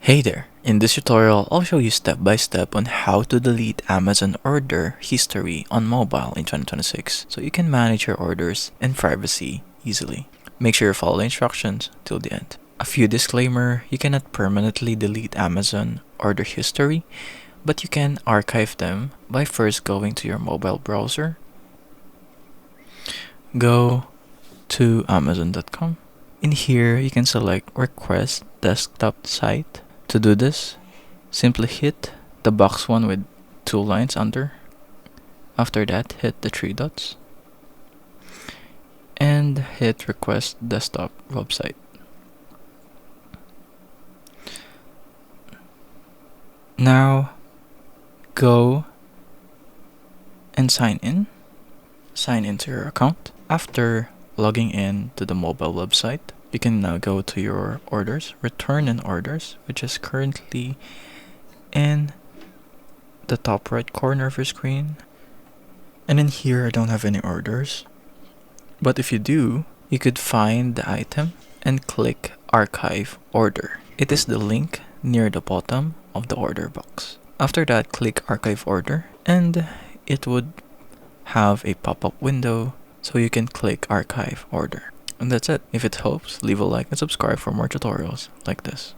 Hey there! In this tutorial, I'll show you step by step on how to delete Amazon order history on mobile in 2026 so you can manage your orders and privacy easily. Make sure you follow the instructions till the end. A few disclaimer, you cannot permanently delete Amazon order history, but you can archive them by first going to your mobile browser. Go to amazon.com. In here, you can select request desktop site. To do this, simply hit the box one with two lines under. After that, hit the three dots and hit request desktop website. Now go and sign in. Sign into your account. After logging in to the mobile website, you can now go to your orders, return and orders, which is currently in the top right corner of your screen. And in here, I don't have any orders. But if you do, you could find the item and click archive order. It is the link near the bottom of the order box. After that, click archive order and it would have a pop-up window so you can click archive order. And that's it. If it helps, leave a like and subscribe for more tutorials like this.